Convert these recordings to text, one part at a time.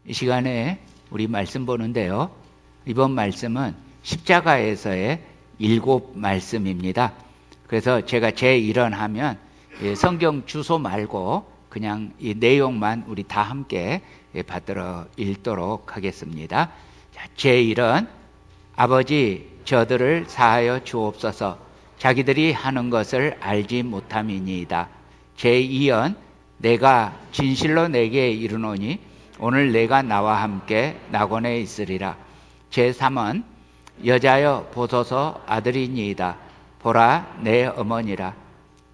이 시간에 우리 말씀 보는데요. 이번 말씀은 십자가에서의 7말씀입니다. 그래서 제가 제1원 하면 성경 주소 말고 그냥 이 내용만 우리 다 함께 받들어 읽도록 하겠습니다. 제1원, 아버지 저들을 사하여 주옵소서. 자기들이 하는 것을 알지 못함이니이다. 제2원, 내가 진실로 내게 이르노니 오늘 내가 나와 함께 낙원에 있으리라. 제3원, 여자여 보소서 아들이니이다. 보라 내 어머니라.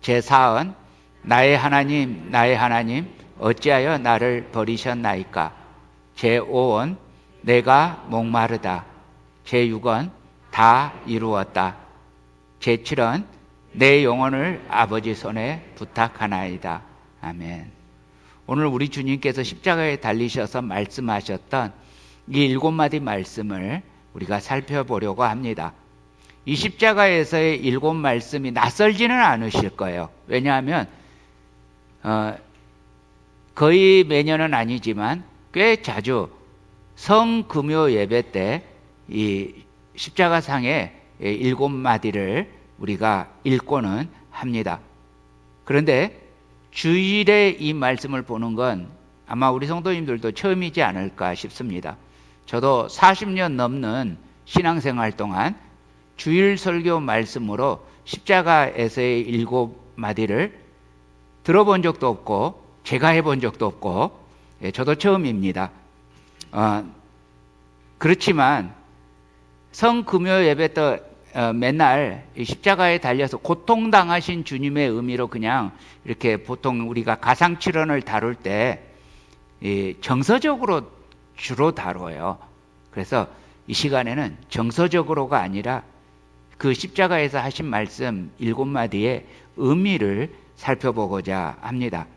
제4원, 나의 하나님 나의 하나님 어찌하여 나를 버리셨나이까. 제5원, 내가 목마르다. 제6원, 다 이루었다. 제7원, 내 영혼을 아버지 손에 부탁하나이다. 아멘. 오늘 우리 주님께서 십자가에 달리셔서 말씀하셨던 이 7마디 말씀을 우리가 살펴보려고 합니다. 이 십자가에서의 7말씀이 낯설지는 않으실 거예요. 왜냐하면 거의 매년은 아니지만 꽤 자주 성금요 예배 때 이 십자가상의 7마디를 우리가 읽고는 합니다. 그런데 주일에 이 말씀을 보는 건 아마 우리 성도님들도 처음이지 않을까 싶습니다. 저도 40년 넘는 신앙생활 동안 주일 설교 말씀으로 십자가에서의 7마디를 들어본 적도 없고 제가 해본 적도 없고 저도 처음입니다. 그렇지만 성금요 예배 때 맨날 십자가에 달려서 고통당하신 주님의 의미로 그냥 이렇게 보통 우리가 가상칠언을 다룰 때 정서적으로 주로 다뤄요. 그래서 이 시간에는 정서적으로가 아니라 그 십자가에서 하신 말씀 7마디의 의미를 살펴보고자 합니다.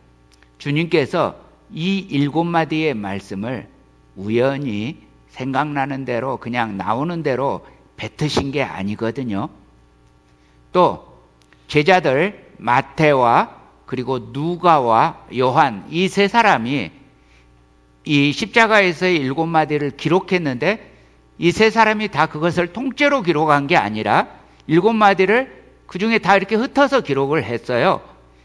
주님께서 이 7마디의 말씀을 우연히 생각나는 대로 그냥 나오는 대로 뱉으신 게 아니거든요. 또 제자들 마태와 그리고 누가와 요한 이 세 사람이 이 십자가에서의 7마디를 기록했는데 이 세 사람이 다 그것을 통째로 기록한 게 아니라 7마디를 그 중에 다 이렇게 흩어서 기록을 했어요.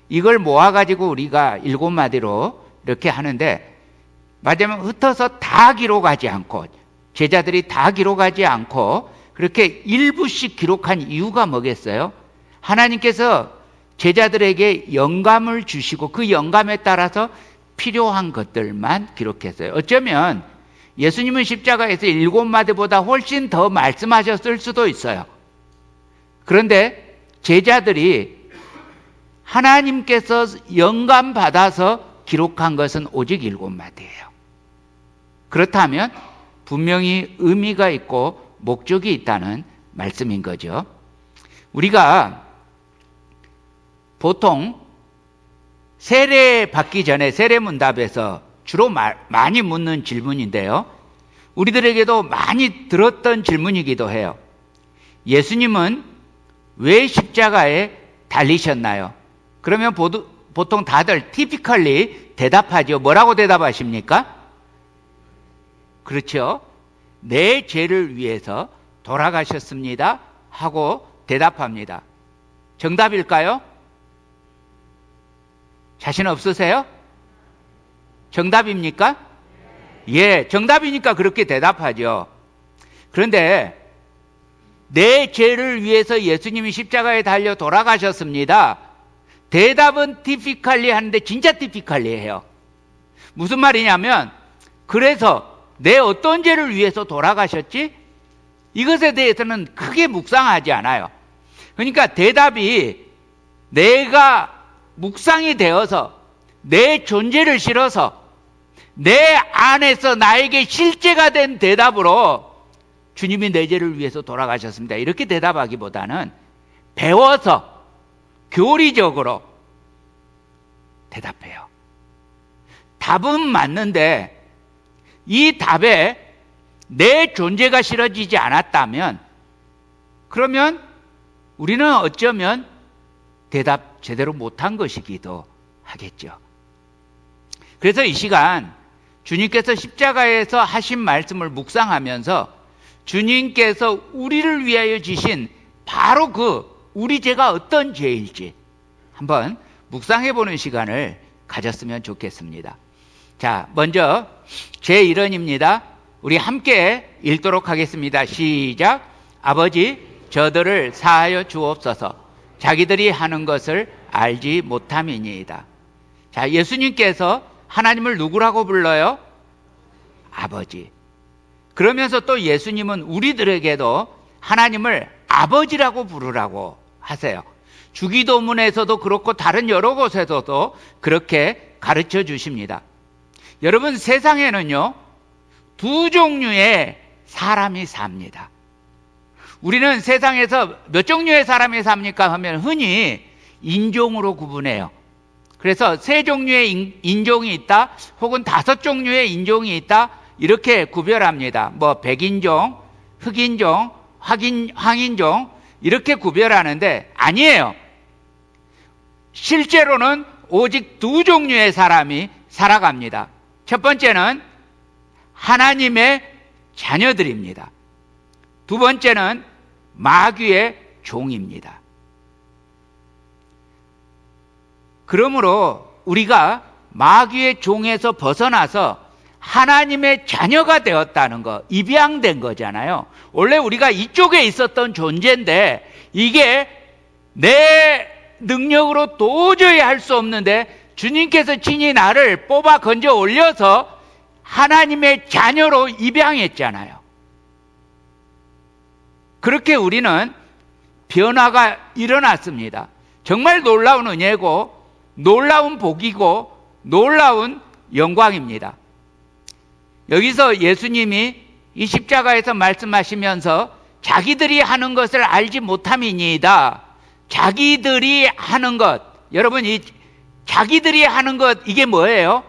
이걸 모아가지고 우리가 7마디로 이렇게 하는데 맞으면 흩어서 다 기록하지 않고 제자들이 다 기록하지 않고 그렇게 일부씩 기록한 이유가 뭐겠어요? 하나님께서 제자들에게 영감을 주시고 그 영감에 따라서 필요한 것들만 기록했어요. 어쩌면 예수님은 십자가에서 7마디보다 훨씬 더 말씀하셨을 수도 있어요. 그런데 제자들이 하나님께서 영감 받아서 기록한 것은 오직 7마디예요. 그렇다면 분명히 의미가 있고 목적이 있다는 말씀인 거죠. 우리가 보통 세례 받기 전에 세례문답에서 주로 많이 묻는 질문인데요. 우리들에게도 많이 들었던 질문이기도 해요. 예수님은 왜 십자가에 달리셨나요? 그러면 보통 다들 티피컬리 대답하죠. 뭐라고 대답하십니까? 그렇죠. 내 죄를 위해서 돌아가셨습니다 하고 대답합니다. 정답일까요? 자신 없으세요? 정답입니까? 예, 정답이니까 그렇게 대답하죠. 그런데 내 죄를 위해서 예수님이 십자가에 달려 돌아가셨습니다. 대답은 티피컬리 하는데 진짜 티피컬리해요. 무슨 말이냐면 그래서 내 어떤 죄를 위해서 돌아가셨지? 이것에 대해서는 크게 묵상하지 않아요. 그러니까 대답이 내가 묵상이 되어서 내 존재를 실어서 내 안에서 나에게 실제가 된 대답으로 주님이 내 죄를 위해서 돌아가셨습니다. 이렇게 대답하기보다는 배워서 교리적으로 대답해요. 답은 맞는데 이 답에 내 존재가 실어지지 않았다면 그러면 우리는 어쩌면 대답 제대로 못한 것이기도 하겠죠. 그래서 이 시간 주님께서 십자가에서 하신 말씀을 묵상하면서 주님께서 우리를 위하여 지신 바로 우리 죄가 어떤 죄일지 한번 묵상해 보는 시간을 가졌으면 좋겠습니다. 자, 먼저 제1원입니다. 우리 함께 읽도록 하겠습니다. 시작. 아버지, 저들을 사하여 주옵소서. 자기들이 하는 것을 알지 못함이니이다. 자, 예수님께서 하나님을 누구라고 불러요? 아버지. 그러면서 또 예수님은 우리들에게도 하나님을 아버지라고 부르라고 하세요. 주기도문에서도 그렇고 다른 여러 곳에서도 그렇게 가르쳐 주십니다. 여러분, 세상에는요, 두 종류의 사람이 삽니다. 우리는 세상에서 몇 종류의 사람이 삽니까 하면 흔히 인종으로 구분해요. 그래서 세 종류의 인종이 있다, 혹은 5종류의 인종이 있다, 이렇게 구별합니다. 뭐 백인종, 흑인종, 황인종 이렇게 구별하는데 아니에요. 실제로는 오직 두 종류의 사람이 살아갑니다. 첫 번째는 하나님의 자녀들입니다. 두 번째는 마귀의 종입니다. 그러므로 우리가 마귀의 종에서 벗어나서 하나님의 자녀가 되었다는 거, 입양된 거잖아요. 원래 우리가 이쪽에 있었던 존재인데 이게 내 능력으로 도저히 할 수 없는데 주님께서 친히 나를 뽑아 건져 올려서 하나님의 자녀로 입양했잖아요. 그렇게 우리는 변화가 일어났습니다. 정말 놀라운 은혜고 놀라운 복이고 놀라운 영광입니다. 여기서 예수님이 이 십자가에서 말씀하시면서 자기들이 하는 것을 알지 못함이니이다. 자기들이 하는 것, 여러분, 이 자기들이 하는 것, 이게 뭐예요?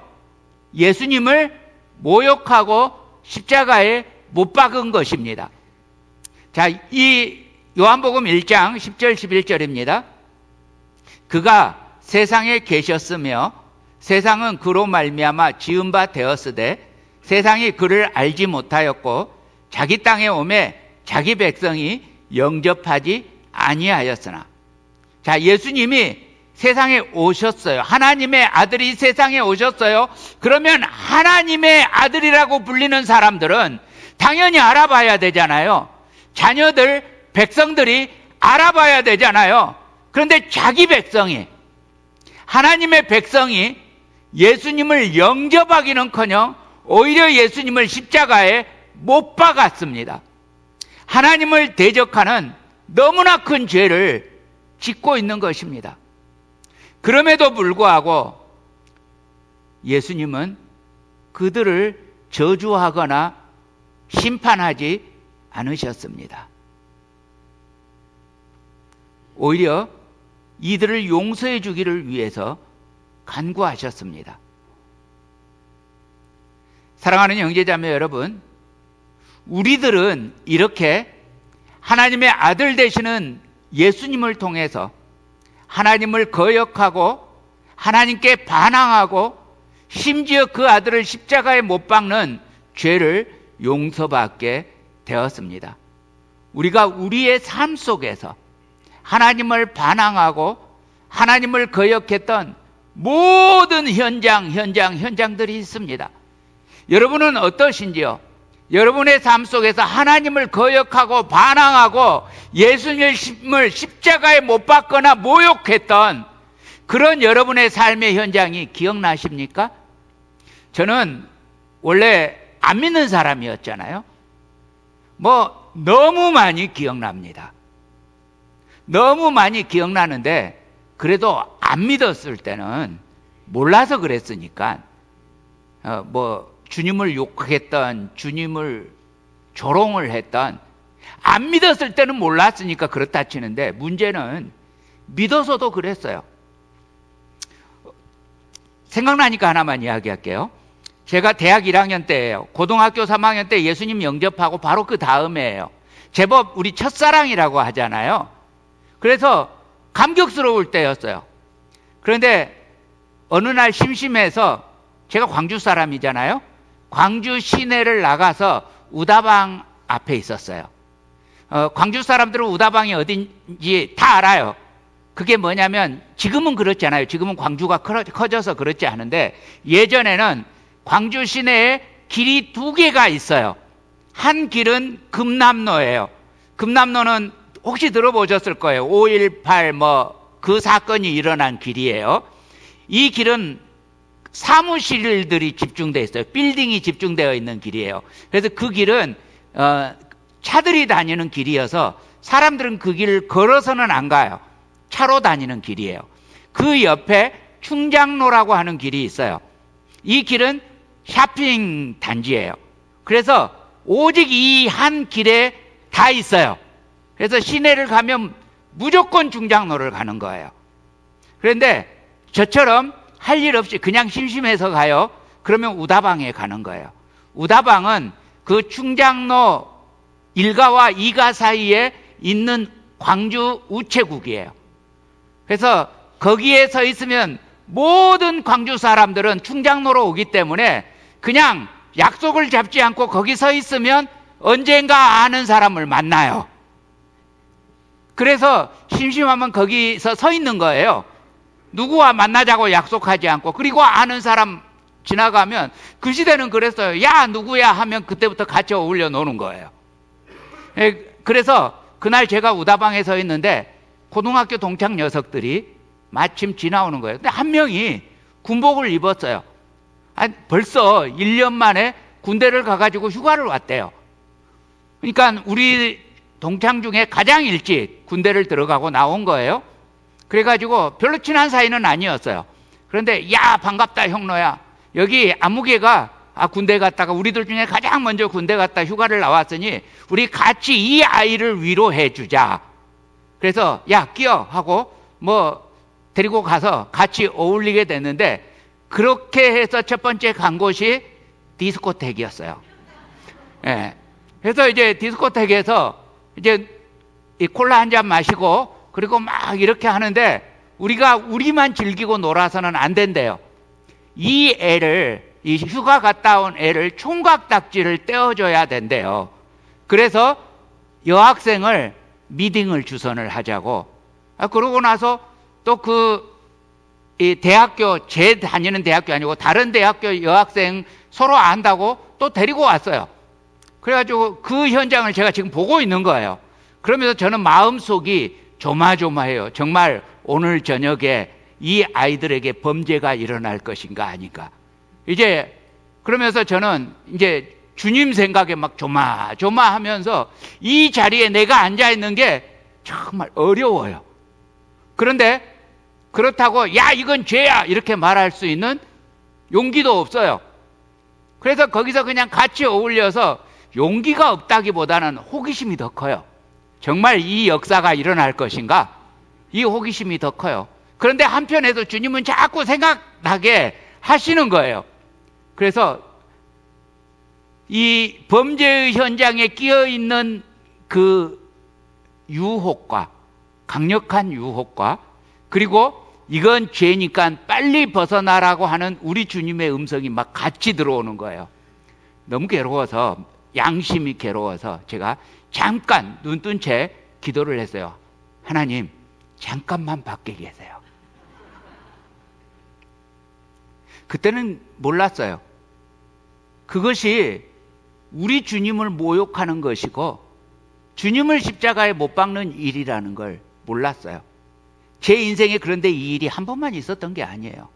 예수님을 모욕하고 십자가에 못 박은 것입니다. 자, 이 요한복음 1장 10절 11절입니다. 그가 세상에 계셨으며 세상은 그로 말미암아 지은 바 되었으되 세상이 그를 알지 못하였고 자기 땅에 오매 자기 백성이 영접하지 아니하였으나. 자, 예수님이 세상에 오셨어요. 하나님의 아들이 세상에 오셨어요. 그러면 하나님의 아들이라고 불리는 사람들은 당연히 알아봐야 되잖아요. 자녀들, 백성들이 알아봐야 되잖아요. 그런데 자기 백성이, 하나님의 백성이 예수님을 영접하기는커녕 오히려 예수님을 십자가에 못 박았습니다. 하나님을 대적하는 너무나 큰 죄를 짓고 있는 것입니다. 그럼에도 불구하고 예수님은 그들을 저주하거나 심판하지 않으셨습니다. 오히려 이들을 용서해 주기를 위해서 간구하셨습니다. 사랑하는 형제자매 여러분, 우리들은 이렇게 하나님의 아들 되시는 예수님을 통해서 하나님을 거역하고 하나님께 반항하고 심지어 그 아들을 십자가에 못 박는 죄를 용서받게 되었습니다. 우리가 우리의 삶 속에서 하나님을 반항하고 하나님을 거역했던 모든 현장들이 있습니다. 여러분은 어떠신지요? 여러분의 삶 속에서 하나님을 거역하고 반항하고 예수님을 십자가에 못 박거나 모욕했던 그런 여러분의 삶의 현장이 기억나십니까? 저는 원래 안 믿는 사람이었잖아요. 너무 많이 기억납니다. 너무 많이 기억나는데 그래도 안 믿었을 때는 몰라서 그랬으니까 주님을 욕했던, 주님을 조롱을 했던, 안 믿었을 때는 몰랐으니까 그렇다 치는데 문제는 믿어서도 그랬어요. 생각나니까 하나만 이야기할게요. 제가 대학 1학년 때예요. 고등학교 3학년 때 예수님 영접하고 바로 그 다음에예요. 제법 우리 첫사랑이라고 하잖아요. 그래서 감격스러울 때였어요. 그런데 어느 날 심심해서, 제가 광주 사람이잖아요. 광주 시내를 나가서 우다방 앞에 있었어요. 광주 사람들은 우다방이 어딘지 다 알아요. 그게 뭐냐면 지금은 그렇지 않아요. 지금은 광주가 커져서 그렇지 않은데 예전에는 광주 시내에 길이 두 개가 있어요. 한 길은 금남로예요. 금남로는 혹시 들어보셨을 거예요. 5.18 그 사건이 일어난 길이에요. 이 길은 사무실들이 집중되어 있어요. 빌딩이 집중되어 있는 길이에요. 그래서 그 길은 차들이 다니는 길이어서 사람들은 그 길을 걸어서는 안 가요. 차로 다니는 길이에요. 그 옆에 충장로라고 하는 길이 있어요. 이 길은 쇼핑 단지예요. 그래서 오직 이 한 길에 다 있어요. 그래서 시내를 가면 무조건 충장로를 가는 거예요. 그런데 저처럼 할 일 없이 그냥 심심해서 가요. 그러면 우다방에 가는 거예요. 우다방은 그 충장로 1가와 2가 사이에 있는 광주 우체국이에요. 그래서 거기에 서 있으면 모든 광주 사람들은 충장로로 오기 때문에 그냥 약속을 잡지 않고 거기 서 있으면 언젠가 아는 사람을 만나요. 그래서 심심하면 거기서 서 있는 거예요. 누구와 만나자고 약속하지 않고. 그리고 아는 사람 지나가면, 그 시대는 그랬어요. 야 누구야 하면 그때부터 같이 어울려 노는 거예요. 그래서 그날 제가 우다방에 서 있는데 고등학교 동창 녀석들이 마침 지나오는 거예요. 근데 한 명이 군복을 입었어요. 벌써 1년 만에 군대를 가가지고 휴가를 왔대요. 그러니까 우리 동창 중에 가장 일찍 군대를 들어가고 나온 거예요. 그래가지고 별로 친한 사이는 아니었어요. 그런데 야 반갑다 형로야, 여기 아무개가 군대 갔다가 우리들 중에 가장 먼저 군대 갔다 휴가를 나왔으니 우리 같이 이 아이를 위로해 주자. 그래서 야 끼어 하고 데리고 가서 같이 어울리게 됐는데, 그렇게 해서 첫 번째 간 곳이 디스코텍이었어요. 예. 그래서 이제 디스코텍에서 이제 이 콜라 한 잔 마시고 그리고 막 이렇게 하는데, 우리만 즐기고 놀아서는 안 된대요. 이 휴가 갔다 온 애를 총각딱지를 떼어줘야 된대요. 그래서 여학생을 미팅을 주선을 하자고. 그러고 나서 또 이 대학교, 제 다니는 대학교 아니고 다른 대학교 여학생 서로 안다고 또 데리고 왔어요. 그래가지고 그 현장을 제가 지금 보고 있는 거예요. 그러면서 저는 마음속이 조마조마해요. 정말 오늘 저녁에 이 아이들에게 범죄가 일어날 것인가 아닌가. 이제 그러면서 저는 이제 주님 생각에 막 조마조마하면서 이 자리에 내가 앉아 있는 게 정말 어려워요. 그런데 그렇다고 야 이건 죄야 이렇게 말할 수 있는 용기도 없어요. 그래서 거기서 그냥 같이 어울려서, 용기가 없다기보다는 호기심이 더 커요. 정말 이 역사가 일어날 것인가? 이 호기심이 더 커요. 그런데 한편에서 주님은 자꾸 생각나게 하시는 거예요. 그래서 이 범죄의 현장에 끼어 있는 그 유혹과, 강력한 유혹과, 그리고 이건 죄니까 빨리 벗어나라고 하는 우리 주님의 음성이 막 같이 들어오는 거예요. 너무 괴로워서, 양심이 괴로워서 제가 잠깐 눈 뜬 채 기도를 했어요. 하나님, 잠깐만 밖에 계세요. 그때는 몰랐어요. 그것이 우리 주님을 모욕하는 것이고 주님을 십자가에 못 박는 일이라는 걸 몰랐어요. 제 인생에 그런데 이 일이 한 번만 있었던 게 아니에요.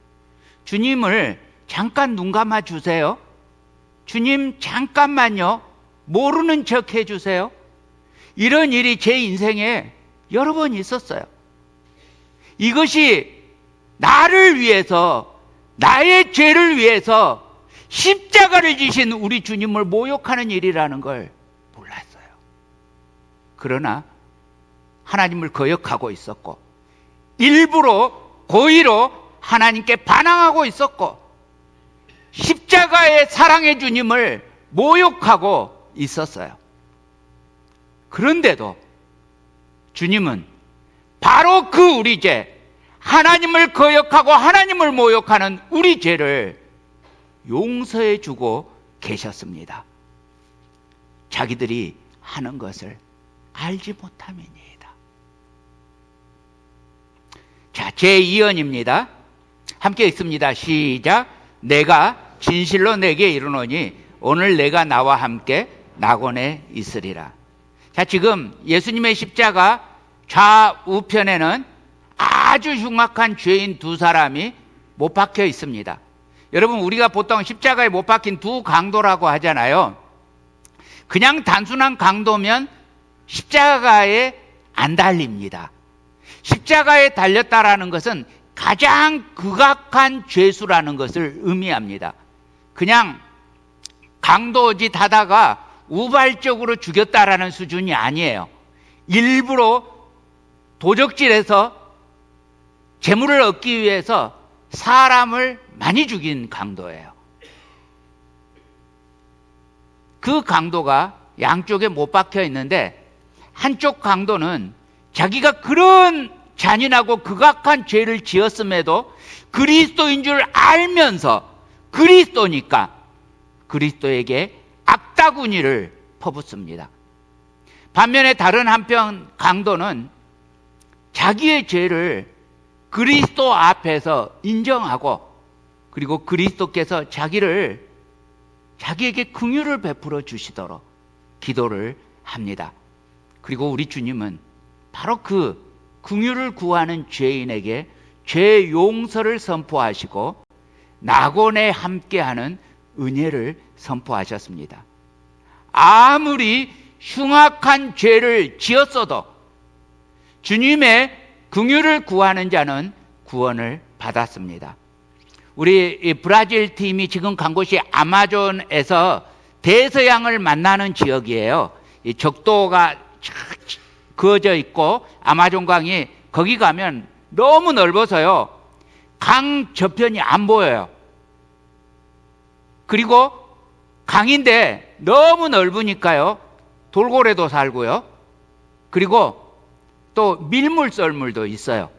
주님을 잠깐 눈 감아 주세요. 주님 잠깐만요. 모르는 척 해주세요. 이런 일이 제 인생에 여러 번 있었어요. 이것이 나를 위해서, 나의 죄를 위해서 십자가를 지신 우리 주님을 모욕하는 일이라는 걸 몰랐어요. 그러나 하나님을 거역하고 있었고, 일부러 고의로 하나님께 반항하고 있었고, 십자가의 사랑의 주님을 모욕하고 있었어요. 그런데도 주님은 바로 그 우리 죄, 하나님을 거역하고 하나님을 모욕하는 우리 죄를 용서해 주고 계셨습니다. 자기들이 하는 것을 알지 못함이니이다. 자, 제2연입니다. 함께 읽습니다. 시작. 내가 진실로 내게 이르노니 오늘 내가 나와 함께 낙원에 있으리라. 자, 지금 예수님의 십자가 좌우편에는 아주 흉악한 죄인 두 사람이 못 박혀 있습니다. 여러분, 우리가 보통 십자가에 못 박힌 두 강도라고 하잖아요. 그냥 단순한 강도면 십자가에 안 달립니다. 십자가에 달렸다라는 것은 가장 극악한 죄수라는 것을 의미합니다. 그냥 강도짓 하다가 우발적으로 죽였다라는 수준이 아니에요. 일부러 도적질해서 재물을 얻기 위해서 사람을 많이 죽인 강도예요. 그 강도가 양쪽에 못 박혀 있는데 한쪽 강도는 자기가 그런 잔인하고 극악한 죄를 지었음에도 그리스도인 줄 알면서 그리스도니까 그리스도에게 악다구니를 퍼붓습니다. 반면에 다른 한편 강도는 자기의 죄를 그리스도 앞에서 인정하고 그리고 그리스도께서 자기에게 긍휼을 베풀어 주시도록 기도를 합니다. 그리고 우리 주님은 바로 그 긍휼을 구하는 죄인에게 죄 용서를 선포하시고 낙원에 함께하는 은혜를 선포하셨습니다. 아무리 흉악한 죄를 지었어도 주님의 긍휼을 구하는 자는 구원을 받았습니다. 우리 브라질 팀이 지금 간 곳이 아마존에서 대서양을 만나는 지역이에요. 이 적도가 그어져 있고 아마존강이 거기 가면 너무 넓어서요. 강 저편이 안 보여요. 그리고 강인데 너무 넓으니까요. 돌고래도 살고요. 그리고 또 밀물 썰물도 있어요.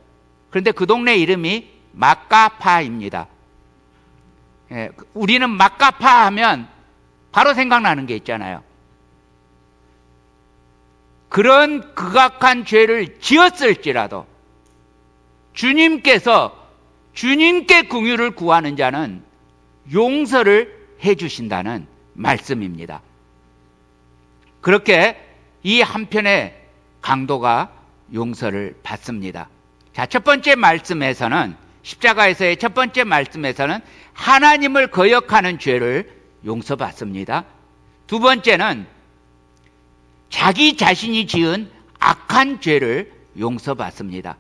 그런데 그 동네 이름이 마카파입니다. 예, 우리는 마카파 하면 바로 생각나는 게 있잖아요. 그런 극악한 죄를 지었을지라도 주님께서 주님께 긍휼을 구하는 자는 용서를 해 주신다는 말씀입니다. 그렇게 이 한편의 강도가 용서를 받습니다. 자, 첫 번째 말씀에서는 십자가에서의 첫 번째 말씀에서는 하나님을 거역하는 죄를 용서받습니다. 두 번째는 자기 자신이 지은 악한 죄를 용서받습니다.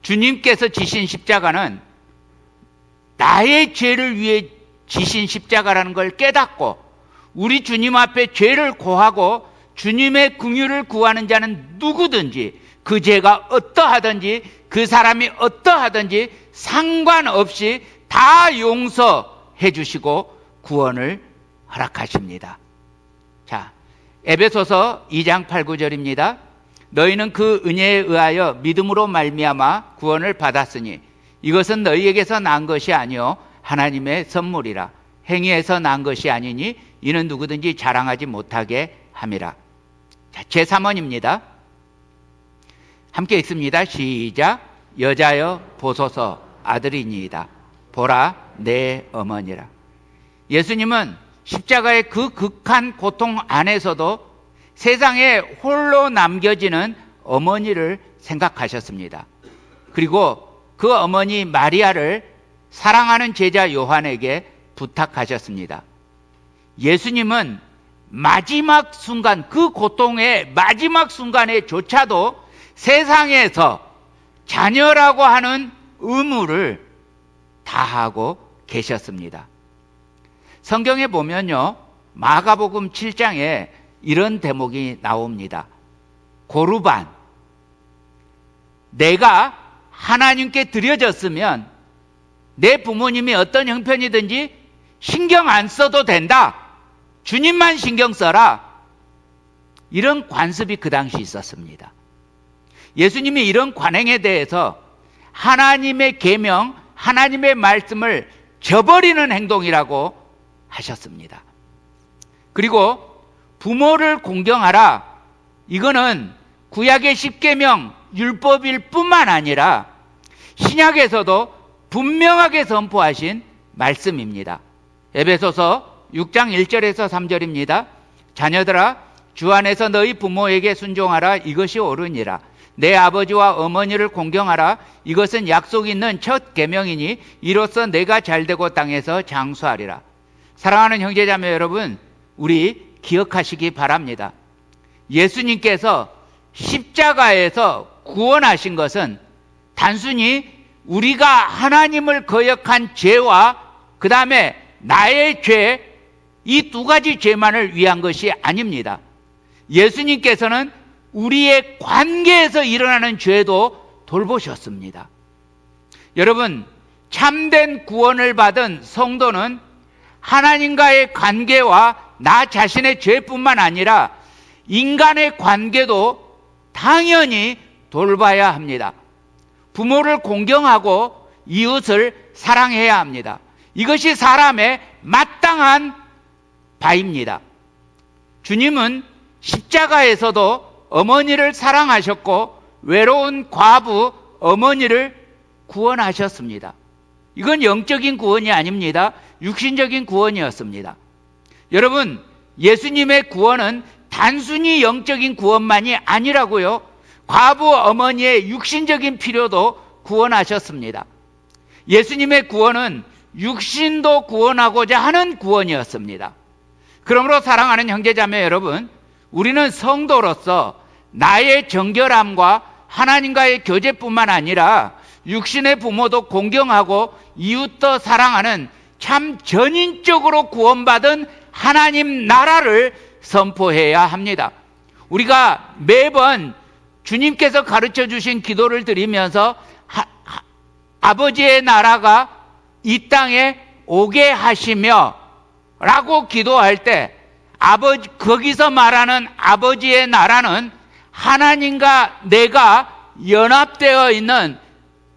주님께서 지신 십자가는 나의 죄를 위해 지신 십자가라는 걸 깨닫고 우리 주님 앞에 죄를 고하고 주님의 긍휼을 구하는 자는 누구든지 그 죄가 어떠하든지 그 사람이 어떠하든지 상관없이 다 용서해 주시고 구원을 허락하십니다. 자, 에베소서 2장 8, 9절입니다. 너희는 그 은혜에 의하여 믿음으로 말미암아 구원을 받았으니 이것은 너희에게서 난 것이 아니요 하나님의 선물이라. 행위에서 난 것이 아니니 이는 누구든지 자랑하지 못하게 함이라. 자, 제3원입니다. 함께 읽습니다. 시작. 여자여 보소서 아들이니이다. 보라 내 어머니라. 예수님은 십자가의 그 극한 고통 안에서도 세상에 홀로 남겨지는 어머니를 생각하셨습니다. 그리고 그 어머니 마리아를 사랑하는 제자 요한에게 부탁하셨습니다. 예수님은 마지막 순간, 그 고통의 마지막 순간에조차도 세상에서 자녀라고 하는 의무를 다하고 계셨습니다. 성경에 보면요, 마가복음 7장에 이런 대목이 나옵니다. 고르반. 내가 하나님께 드려졌으면 내 부모님이 어떤 형편이든지 신경 안 써도 된다. 주님만 신경 써라. 이런 관습이 그 당시 있었습니다. 예수님이 이런 관행에 대해서 하나님의 계명, 하나님의 말씀을 저버리는 행동이라고 하셨습니다. 그리고 부모를 공경하라. 이거는 구약의 10계명 율법일 뿐만 아니라 신약에서도 분명하게 선포하신 말씀입니다. 에베소서 6장 1절에서 3절입니다. 자녀들아, 주 안에서 너희 부모에게 순종하라. 이것이 옳으니라. 내 아버지와 어머니를 공경하라. 이것은 약속 있는 첫 계명이니 이로써 내가 잘되고 땅에서 장수하리라. 사랑하는 형제자매 여러분, 우리 기억하시기 바랍니다. 예수님께서 십자가에서 구원하신 것은 단순히 우리가 하나님을 거역한 죄와 그 다음에 나의 죄, 이 두 가지 죄만을 위한 것이 아닙니다. 예수님께서는 우리의 관계에서 일어나는 죄도 돌보셨습니다. 여러분, 참된 구원을 받은 성도는 하나님과의 관계와 나 자신의 죄뿐만 아니라 인간의 관계도 당연히 돌봐야 합니다. 부모를 공경하고 이웃을 사랑해야 합니다. 이것이 사람의 마땅한 바입니다. 주님은 십자가에서도 어머니를 사랑하셨고 외로운 과부 어머니를 구원하셨습니다. 이건 영적인 구원이 아닙니다. 육신적인 구원이었습니다. 여러분, 예수님의 구원은 단순히 영적인 구원만이 아니라고요. 과부 어머니의 육신적인 필요도 구원하셨습니다. 예수님의 구원은 육신도 구원하고자 하는 구원이었습니다. 그러므로 사랑하는 형제자매 여러분, 우리는 성도로서 나의 정결함과 하나님과의 교제뿐만 아니라 육신의 부모도 공경하고 이웃도 사랑하는 참 전인적으로 구원받은 하나님 나라를 선포해야 합니다. 우리가 매번 주님께서 가르쳐 주신 기도를 드리면서 아버지의 나라가 이 땅에 오게 하시며 라고 기도할 때 거기서 말하는 아버지의 나라는 하나님과 내가 연합되어 있는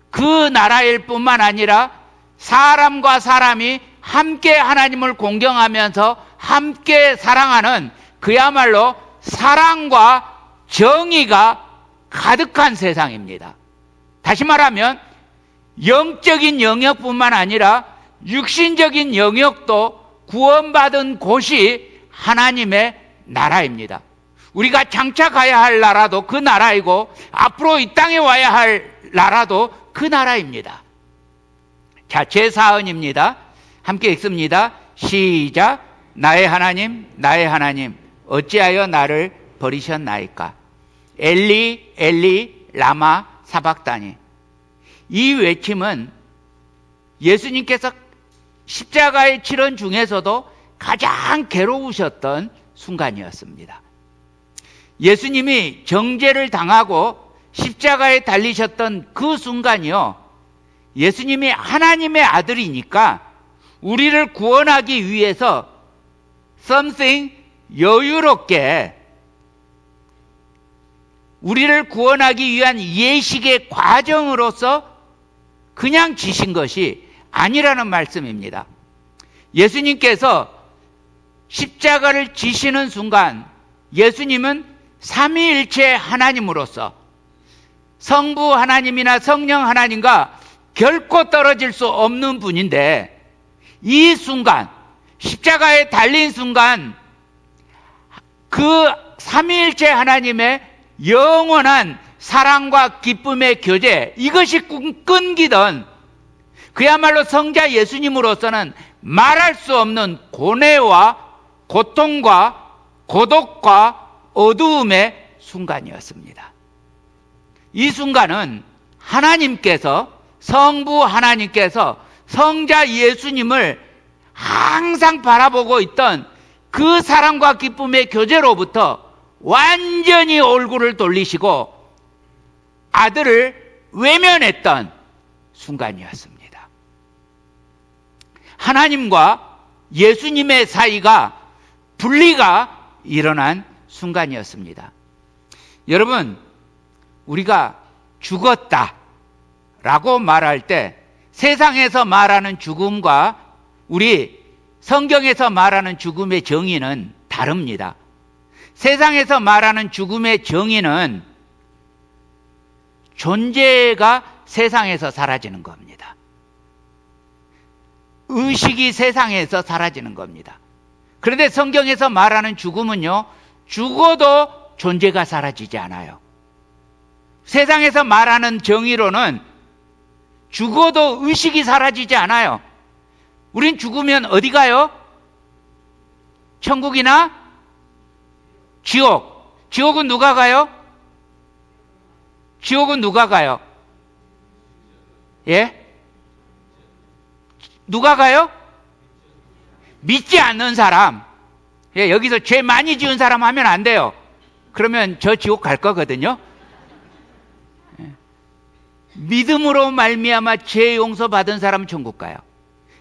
그 나라일 뿐만 아니라 사람과 사람이 함께 하나님을 공경하면서 함께 사랑하는 그야말로 사랑과 정의가 가득한 세상입니다. 다시 말하면 영적인 영역뿐만 아니라 육신적인 영역도 구원받은 곳이 하나님의 나라입니다. 우리가 장차 가야 할 나라도 그 나라이고 앞으로 이 땅에 와야 할 나라도 그 나라입니다. 자, 제4언입니다. 함께 읽습니다. 시작. 나의 하나님, 나의 하나님, 어찌하여 나를 버리셨나이까? 엘리, 엘리, 라마 사박다니. 이 외침은 예수님께서 십자가의 치른 중에서도 가장 괴로우셨던 순간이었습니다. 예수님이 정죄를 당하고 십자가에 달리셨던 그 순간이요, 예수님이 하나님의 아들이니까 우리를 구원하기 위해서 something 여유롭게 우리를 구원하기 위한 예식의 과정으로서 그냥 지신 것이 아니라는 말씀입니다. 예수님께서 십자가를 지시는 순간 예수님은 삼위일체 하나님으로서 성부 하나님이나 성령 하나님과 결코 떨어질 수 없는 분인데, 이 순간 십자가에 달린 순간 그 삼위일체 하나님의 영원한 사랑과 기쁨의 교제, 이것이 끊기던 그야말로 성자 예수님으로서는 말할 수 없는 고뇌와 고통과 고독과 어두움의 순간이었습니다. 이 순간은 하나님께서, 성부 하나님께서 성자 예수님을 항상 바라보고 있던 그 사랑과 기쁨의 교제로부터 완전히 얼굴을 돌리시고 아들을 외면했던 순간이었습니다. 하나님과 예수님의 사이가 분리가 일어난 순간이었습니다. 여러분, 우리가 죽었다라고 말할 때 세상에서 말하는 죽음과 우리 성경에서 말하는 죽음의 정의는 다릅니다. 세상에서 말하는 죽음의 정의는 존재가 세상에서 사라지는 겁니다. 의식이 세상에서 사라지는 겁니다. 그런데 성경에서 말하는 죽음은요, 죽어도 존재가 사라지지 않아요. 세상에서 말하는 정의로는 죽어도 의식이 사라지지 않아요. 우린 죽으면 어디 가요? 천국이나 지옥. 지옥은 누가 가요? 지옥은 누가 가요? 예? 누가 가요? 믿지 않는 사람. 예, 여기서 죄 많이 지은 사람 하면 안 돼요. 그러면 저 지옥 갈 거거든요. 예. 믿음으로 말미암아 죄 용서 받은 사람은 천국 가요.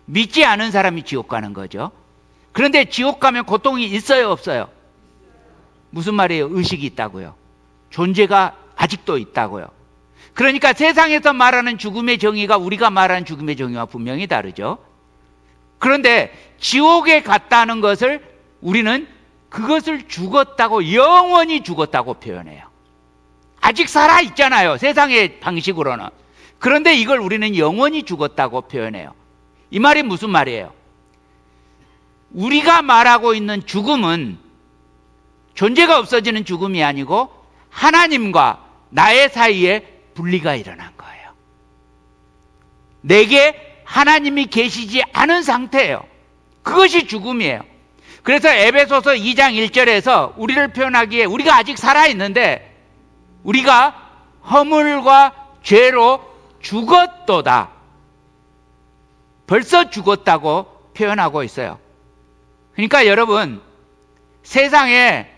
믿지 않은 사람이 지옥 가는 거죠. 그런데 지옥 가면 고통이 있어요, 없어요? 무슨 말이에요? 의식이 있다고요. 존재가 아직도 있다고요. 그러니까 세상에서 말하는 죽음의 정의가 우리가 말하는 죽음의 정의와 분명히 다르죠. 그런데 지옥에 갔다는 것을 우리는 그것을 죽었다고, 영원히 죽었다고 표현해요. 아직 살아있잖아요, 세상의 방식으로는. 그런데 이걸 우리는 영원히 죽었다고 표현해요. 이 말이 무슨 말이에요? 우리가 말하고 있는 죽음은 존재가 없어지는 죽음이 아니고 하나님과 나의 사이에 분리가 일어난 거예요. 내게 하나님이 계시지 않은 상태예요. 그것이 죽음이에요. 그래서 에베소서 2장 1절에서 우리를 표현하기에 우리가 아직 살아있는데 우리가 허물과 죄로 죽었도다. 벌써 죽었다고 표현하고 있어요. 그러니까 여러분, 세상에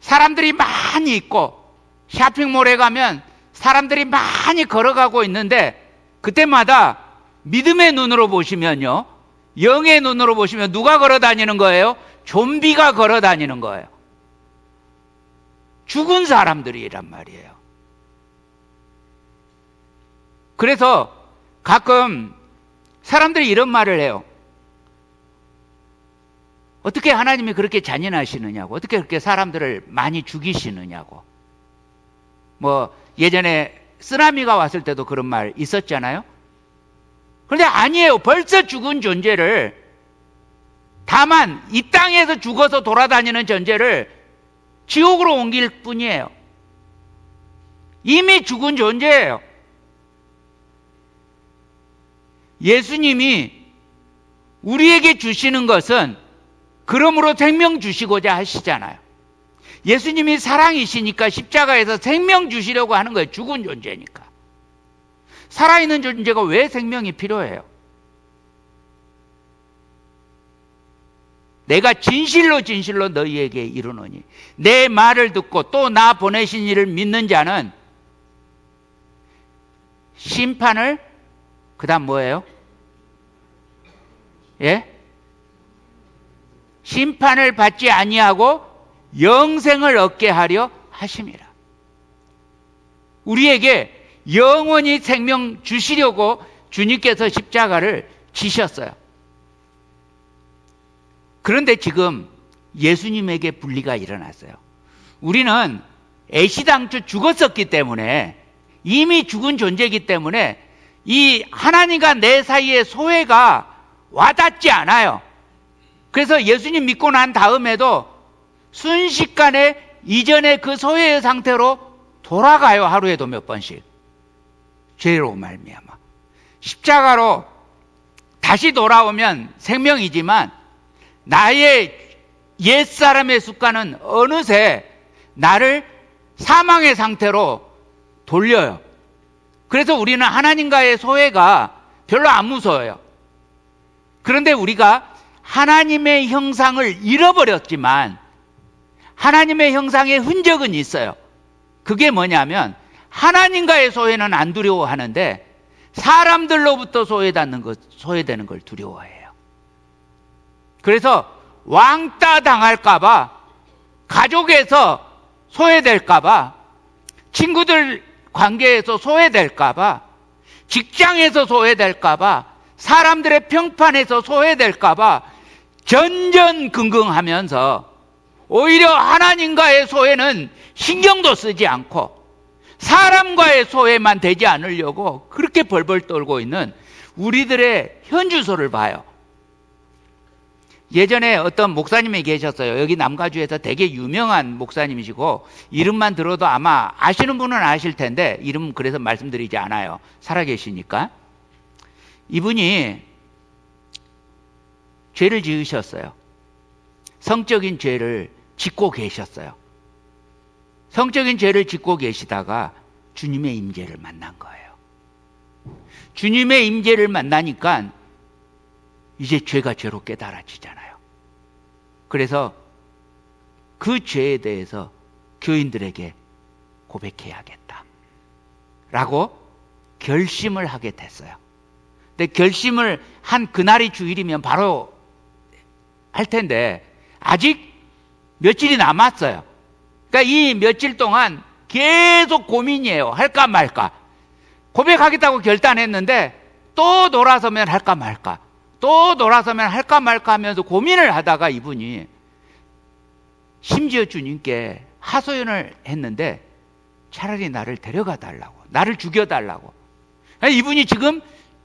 사람들이 많이 있고 쇼핑몰에 가면 사람들이 많이 걸어가고 있는데 그때마다 믿음의 눈으로 보시면요, 영의 눈으로 보시면 누가 걸어 다니는 거예요? 좀비가 걸어 다니는 거예요. 죽은 사람들이란 말이에요. 그래서 가끔 사람들이 이런 말을 해요. 어떻게 하나님이 그렇게 잔인하시느냐고, 어떻게 그렇게 사람들을 많이 죽이시느냐고. 뭐 예전에 쓰나미가 왔을 때도 그런 말 있었잖아요. 그런데 아니에요. 벌써 죽은 존재를, 다만 이 땅에서 죽어서 돌아다니는 존재를 지옥으로 옮길 뿐이에요. 이미 죽은 존재예요. 예수님이 우리에게 주시는 것은 그러므로 생명 주시고자 하시잖아요. 예수님이 사랑이시니까 십자가에서 생명 주시려고 하는 거예요. 죽은 존재니까. 살아있는 존재가 왜 생명이 필요해요? 내가 진실로 진실로 너희에게 이르노니 내 말을 듣고 또 나 보내신 이를 믿는 자는 심판을, 그 다음 뭐예요? 예? 심판을 받지 아니하고 영생을 얻게 하려 하심이라. 우리에게 영원히 생명 주시려고 주님께서 십자가를 지셨어요. 그런데 지금 예수님에게 분리가 일어났어요. 우리는 애시당초 죽었었기 때문에, 이미 죽은 존재이기 때문에 이 하나님과 내 사이의 소외가 와닿지 않아요. 그래서 예수님 믿고 난 다음에도 순식간에 이전의 그 소외의 상태로 돌아가요. 하루에도 몇 번씩. 죄로 말미암아. 십자가로 다시 돌아오면 생명이지만 나의 옛사람의 습관은 어느새 나를 사망의 상태로 돌려요. 그래서 우리는 하나님과의 소외가 별로 안 무서워요. 그런데 우리가 하나님의 형상을 잃어버렸지만 하나님의 형상의 흔적은 있어요. 그게 뭐냐면 하나님과의 소외는 안 두려워하는데 사람들로부터 소외되는 걸 두려워해요. 그래서 왕따 당할까봐, 가족에서 소외될까봐, 친구들 관계에서 소외될까봐, 직장에서 소외될까봐, 사람들의 평판에서 소외될까봐 전전긍긍하면서 오히려 하나님과의 소외는 신경도 쓰지 않고 사람과의 소외만 되지 않으려고 그렇게 벌벌 떨고 있는 우리들의 현주소를 봐요. 예전에 어떤 목사님이 계셨어요. 여기 남가주에서 되게 유명한 목사님이시고 이름만 들어도 아마 아시는 분은 아실 텐데 이름 그래서 말씀드리지 않아요. 살아계시니까. 이분이 죄를 지으셨어요. 성적인 죄를 짓고 계셨어요. 성적인 죄를 짓고 계시다가 주님의 임재를 만난 거예요. 주님의 임재를 만나니까 이제 죄가 죄로 깨달아지잖아요. 그래서 그 죄에 대해서 교인들에게 고백해야겠다 라고 결심을 하게 됐어요. 근데 결심을 한 그날이 주일이면 바로 할 텐데 아직 며칠이 남았어요. 그러니까 이 며칠 동안 계속 고민이에요. 할까 말까. 고백하겠다고 결단했는데 또 돌아서면 할까 말까. 또 돌아서면 할까 말까 하면서 고민을 하다가 이분이 심지어 주님께 하소연을 했는데 차라리 나를 데려가 달라고, 나를 죽여 달라고. 이분이 지금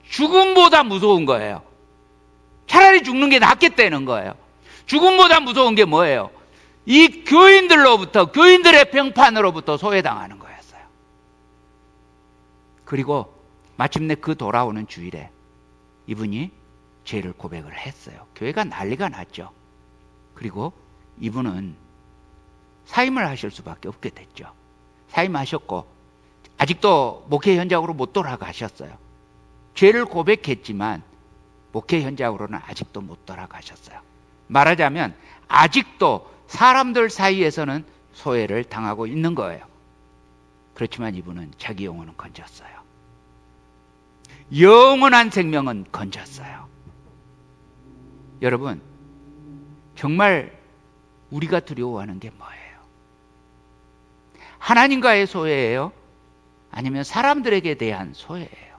죽음보다 무서운 거예요. 차라리 죽는 게 낫겠다는 거예요. 죽음보다 무서운 게 뭐예요? 이 교인들로부터, 교인들의 평판으로부터 소외당하는 거였어요. 그리고 마침내 그 돌아오는 주일에 이분이 죄를 고백을 했어요. 교회가 난리가 났죠. 그리고 이분은 사임을 하실 수밖에 없게 됐죠. 사임하셨고 아직도 목회 현장으로 못 돌아가셨어요. 죄를 고백했지만 목회 현장으로는 아직도 못 돌아가셨어요. 말하자면 아직도 사람들 사이에서는 소외를 당하고 있는 거예요. 그렇지만 이분은 자기 영혼은 건졌어요. 영원한 생명은 건졌어요. 여러분, 정말 우리가 두려워하는 게 뭐예요? 하나님과의 소외예요? 아니면 사람들에게 대한 소외예요?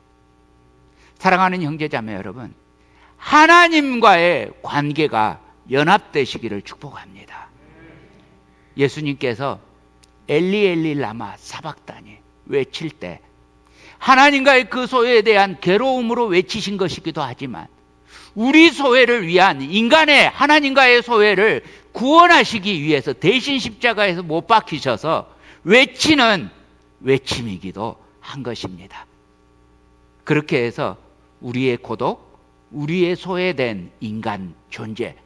사랑하는 형제자매 여러분, 하나님과의 관계가 연합되시기를 축복합니다. 예수님께서 엘리 엘리 라마 사박다니 외칠 때 하나님과의 그 소외에 대한 괴로움으로 외치신 것이기도 하지만 우리 소외를 위한 인간의 하나님과의 소외를 구원하시기 위해서 대신 십자가에서 못 박히셔서 외치는 외침이기도 한 것입니다. 그렇게 해서 우리의 고독, 우리의 소외된 인간 존재,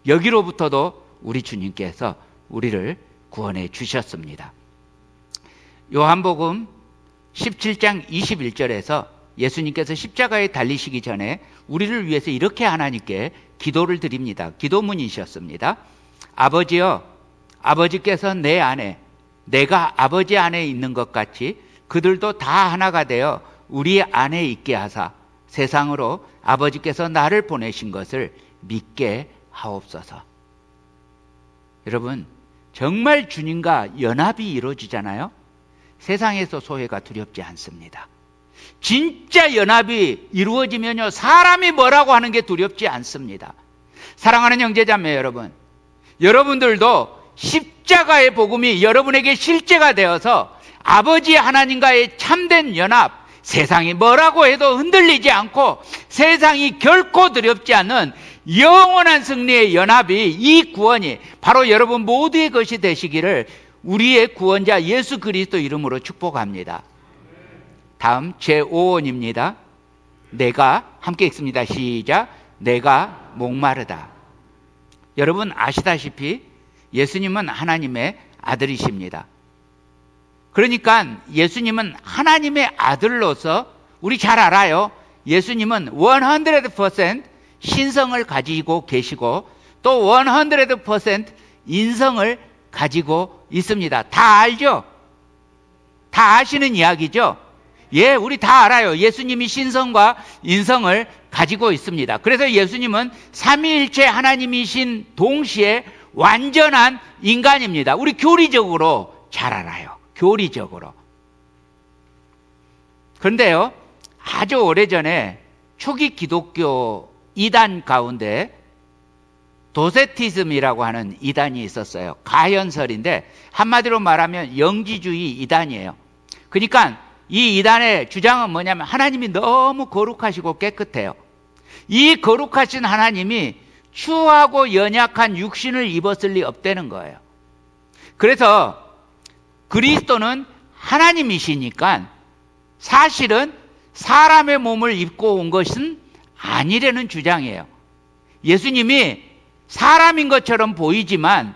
여기로부터도 우리 주님께서 우리를 구원해 주셨습니다. 요한복음 17장 21절에서 예수님께서 십자가에 달리시기 전에 우리를 위해서 이렇게 하나님께 기도를 드립니다. 기도문이셨습니다. 아버지여, 아버지께서 내 안에, 내가 아버지 안에 있는 것 같이 그들도 다 하나가 되어 우리 안에 있게 하사 세상으로 아버지께서 나를 보내신 것을 믿게 하옵소서. 여러분, 정말 주님과 연합이 이루어지잖아요. 세상에서 소외가 두렵지 않습니다. 진짜 연합이 이루어지면요, 사람이 뭐라고 하는 게 두렵지 않습니다. 사랑하는 형제자매 여러분, 여러분들도 십자가의 복음이 여러분에게 실제가 되어서 아버지 하나님과의 참된 연합, 세상이 뭐라고 해도 흔들리지 않고 세상이 결코 두렵지 않는 영원한 승리의 연합이, 이 구원이 바로 여러분 모두의 것이 되시기를 우리의 구원자 예수 그리스도 이름으로 축복합니다. 다음 제5원입니다. 내가, 함께 읽습니다. 시작. 내가 목마르다. 여러분 아시다시피 예수님은 하나님의 아들이십니다. 그러니까 예수님은 하나님의 아들로서 우리 잘 알아요. 예수님은 100% 신성을 가지고 계시고 또 100% 인성을 가지고 있습니다. 다 알죠? 다 아시는 이야기죠? 예, 우리 다 알아요. 예수님이 신성과 인성을 가지고 있습니다. 그래서 예수님은 삼위일체 하나님이신 동시에 완전한 인간입니다. 우리 교리적으로 잘 알아요. 교리적으로. 그런데요, 아주 오래전에 초기 기독교 이단 가운데 도세티즘이라고 하는 이단이 있었어요. 가현설인데 한마디로 말하면 영지주의 이단이에요. 그러니까 이 이단의 주장은 뭐냐면 하나님이 너무 거룩하시고 깨끗해요. 이 거룩하신 하나님이 추하고 연약한 육신을 입었을 리 없다는 거예요. 그래서 그리스도는 하나님이시니까 사실은 사람의 몸을 입고 온 것은 아니라는 주장이에요. 예수님이 사람인 것처럼 보이지만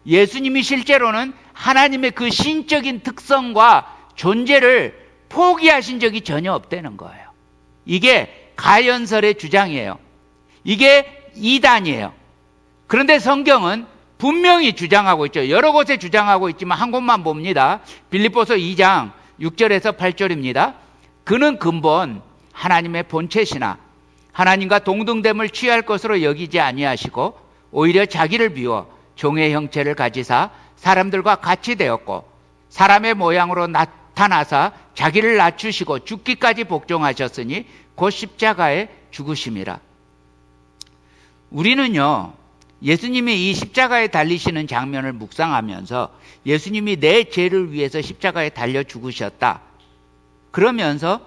예수님이 실제로는 하나님의 그 신적인 특성과 존재를 포기하신 적이 전혀 없다는 거예요. 이게 가현설의 주장이에요. 이게 이단이에요. 그런데 성경은 분명히 주장하고 있죠. 여러 곳에 주장하고 있지만 한 곳만 봅니다. 빌립보서 2장 6절에서 8절입니다. 그는 근본 하나님의 본체시나 하나님과 동등됨을 취할 것으로 여기지 아니하시고 오히려 자기를 비워 종의 형체를 가지사 사람들과 같이 되었고 사람의 모양으로 나타나사 자기를 낮추시고 죽기까지 복종하셨으니 곧 십자가에 죽으심이라. 우리는요, 예수님이 이 십자가에 달리시는 장면을 묵상하면서 예수님이 내 죄를 위해서 십자가에 달려 죽으셨다. 그러면서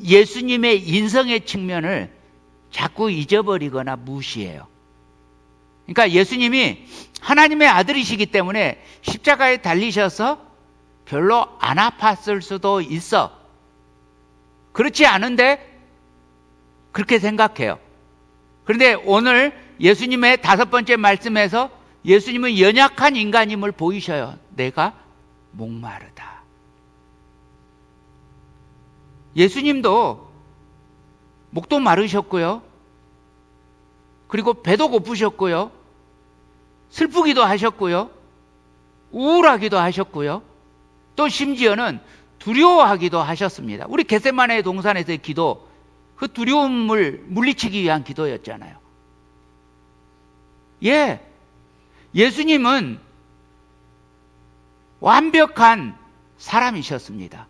예수님의 인성의 측면을 자꾸 잊어버리거나 무시해요. 그러니까 예수님이 하나님의 아들이시기 때문에 십자가에 달리셔서 별로 안 아팠을 수도 있어. 그렇지 않은데 그렇게 생각해요. 그런데 오늘 예수님의 5번째 말씀에서 예수님은 연약한 인간임을 보이셔요. 내가 목마르다. 예수님도 목도 마르셨고요. 그리고 배도 고프셨고요. 슬프기도 하셨고요. 우울하기도 하셨고요. 또 심지어는 두려워하기도 하셨습니다. 우리 겟세마네 동산에서의 기도, 그 두려움을 물리치기 위한 기도였잖아요. 예, 예수님은 완벽한 사람이셨습니다.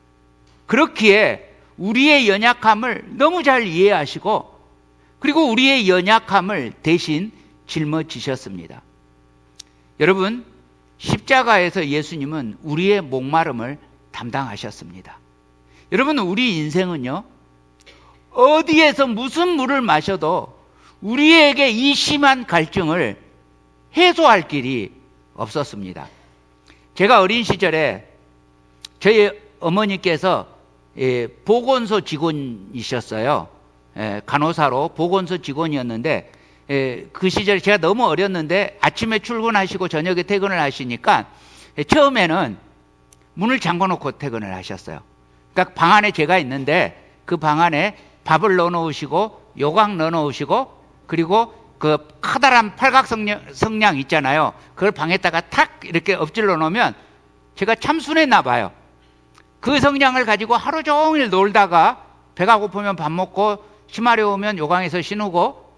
그렇기에 우리의 연약함을 너무 잘 이해하시고 그리고 우리의 연약함을 대신 짊어지셨습니다. 여러분, 십자가에서 예수님은 우리의 목마름을 담당하셨습니다. 여러분, 우리 인생은요, 어디에서 무슨 물을 마셔도 우리에게 이 심한 갈증을 해소할 길이 없었습니다. 제가 어린 시절에 저희 어머니께서 보건소 직원이셨어요. 간호사로 보건소 직원이었는데 그 시절에 제가 너무 어렸는데 아침에 출근하시고 저녁에 퇴근을 하시니까 처음에는 문을 잠궈놓고 퇴근을 하셨어요. 그러니까 방 안에 제가 있는데 그 방 안에 밥을 넣어놓으시고 요강 넣어놓으시고 그리고 그 커다란 팔각 성냥 있잖아요. 그걸 방에다가 탁 이렇게 엎질러 놓으면 제가 참 순했나 봐요. 그 성냥을 가지고 하루 종일 놀다가 배가 고프면 밥 먹고 심하려 오면 요강에서 신우고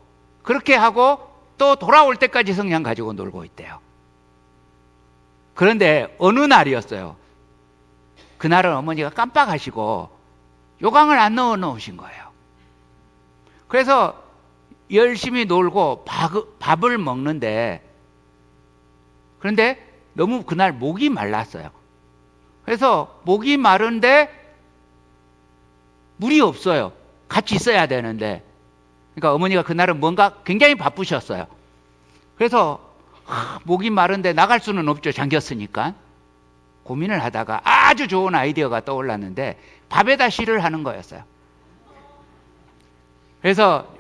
그렇게 하고 또 돌아올 때까지 성냥 가지고 놀고 있대요. 그런데 어느 날이었어요. 그날은 어머니가 깜빡하시고 요강을 안 넣어 놓으신 거예요. 그래서 열심히 놀고 밥을 먹는데 그런데 너무 그날 목이 말랐어요. 그래서 목이 마른데 물이 없어요. 같이 있어야 되는데 그러니까 어머니가 그날은 뭔가 굉장히 바쁘셨어요. 그래서 목이 마른데 나갈 수는 없죠. 잠겼으니까. 고민을 하다가 아주 좋은 아이디어가 떠올랐는데 밥에다 씨를 하는 거였어요. 그래서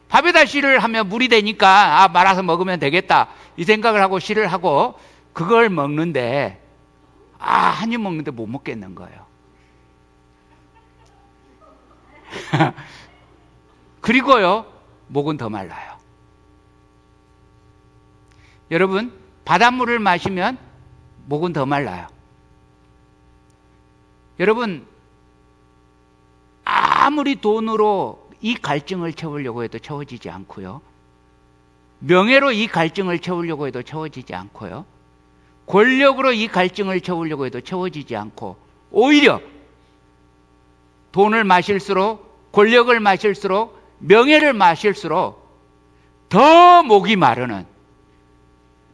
밥에다 씨를 하면 물이 되니까 말아서 먹으면 되겠다 이 생각을 하고 씨를 하고 그걸 먹는데 한 입 먹는데 못 먹겠는 거예요. 그리고요 목은 더 말라요. 여러분, 바닷물을 마시면 목은 더 말라요. 여러분, 아무리 돈으로 이 갈증을 채우려고 해도 채워지지 않고요. 명예로 이 갈증을 채우려고 해도 채워지지 않고요. 권력으로 이 갈증을 채우려고 해도 채워지지 않고 오히려 돈을 마실수록 권력을 마실수록 명예를 마실수록 더 목이 마르는,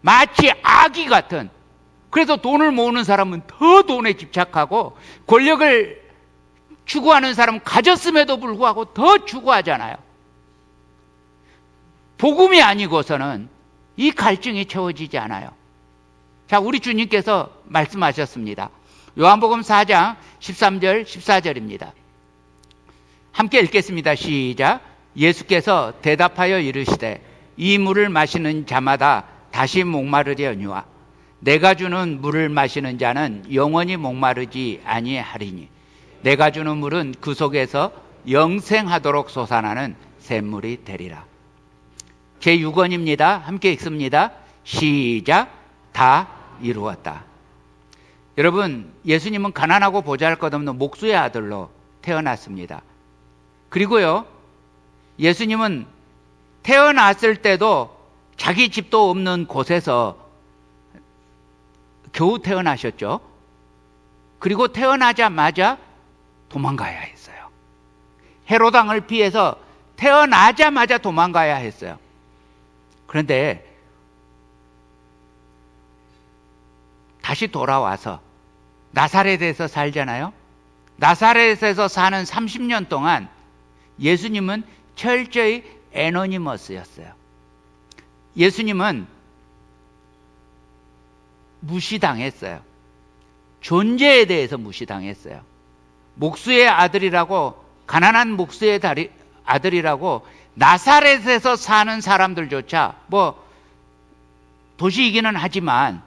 마치 아기 같은, 그래서 돈을 모으는 사람은 더 돈에 집착하고 권력을 추구하는 사람은 가졌음에도 불구하고 더 추구하잖아요. 복음이 아니고서는 이 갈증이 채워지지 않아요. 자, 우리 주님께서 말씀하셨습니다. 요한복음 4장 13절 14절입니다. 함께 읽겠습니다. 시작. 예수께서 대답하여 이르시되 이 물을 마시는 자마다 다시 목마르려니와 내가 주는 물을 마시는 자는 영원히 목마르지 아니하리니 내가 주는 물은 그 속에서 영생하도록 솟아나는 샘물이 되리라. 제6원입니다. 함께 읽습니다. 시작. 다 이루었다. 여러분, 예수님은 가난하고 보잘것없는 목수의 아들로 태어났습니다. 그리고요, 예수님은 태어났을 때도 자기 집도 없는 곳에서 겨우 태어나셨죠. 그리고 태어나자마자 도망가야 했어요. 헤로당을 피해서 태어나자마자 도망가야 했어요. 그런데 다시 돌아와서 나사렛에서 살잖아요. 나사렛에서 사는 30년 동안 예수님은 철저히 애노니머스였어요. 예수님은 무시당했어요. 존재에 대해서 무시당했어요. 목수의 아들이라고, 가난한 목수의 아들이라고 나사렛에서 사는 사람들조차, 뭐 도시이기는 하지만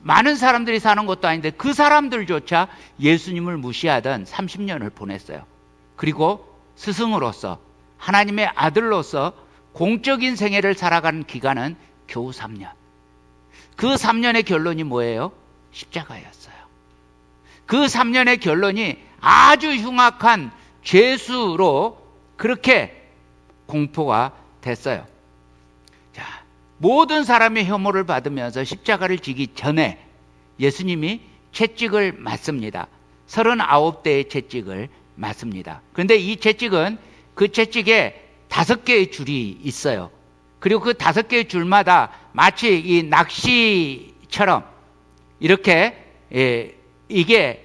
많은 사람들이 사는 것도 아닌데 그 사람들조차 예수님을 무시하던 30년을 보냈어요. 그리고 스승으로서, 하나님의 아들로서 공적인 생애를 살아가는 기간은 겨우 3년. 그 3년의 결론이 뭐예요? 십자가였어요. 그 3년의 결론이 아주 흉악한 죄수로 그렇게 공포가 됐어요. 자, 모든 사람의 혐오를 받으면서 십자가를 지기 전에 예수님이 채찍을 맞습니다. 39대의 채찍을 맞습니다. 그런데 이 채찍은 그 채찍에 5개의 줄이 있어요. 그리고 그 5개의 줄마다 마치 이 낚시처럼 이렇게 이게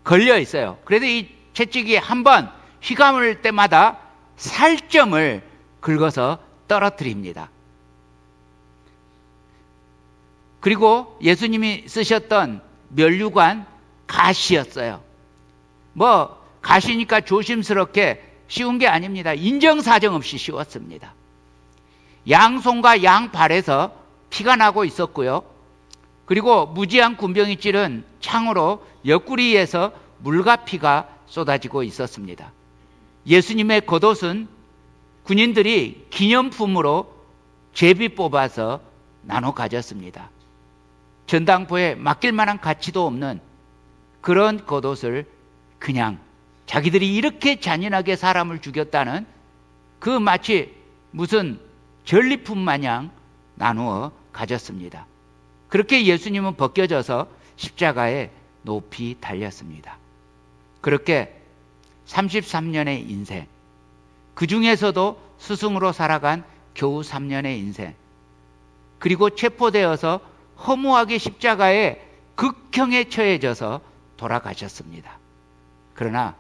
걸려 있어요. 그래서 이 채찍이 한번 휘감을 때마다 살점을 긁어서 떨어뜨립니다. 그리고 예수님이 쓰셨던 면류관 가시였어요. 뭐 가시니까 조심스럽게 쉬운 게 아닙니다. 인정사정 없이 씌웠습니다. 양손과 양발에서 피가 나고 있었고요. 그리고 무지한 군병이 찌른 창으로 옆구리에서 물과 피가 쏟아지고 있었습니다. 예수님의 겉옷은 군인들이 기념품으로 제비 뽑아서 나눠 가졌습니다. 전당포에 맡길 만한 가치도 없는 그런 겉옷을 그냥 자기들이 이렇게 잔인하게 사람을 죽였다는 그 마치 무슨 전리품 마냥 나누어 가졌습니다. 그렇게 예수님은 벗겨져서 십자가에 높이 달렸습니다. 그렇게 33년의 인생, 그 중에서도 스승으로 살아간 겨우 3년의 인생, 그리고 체포되어서 허무하게 십자가에 극형에 처해져서 돌아가셨습니다. 그러나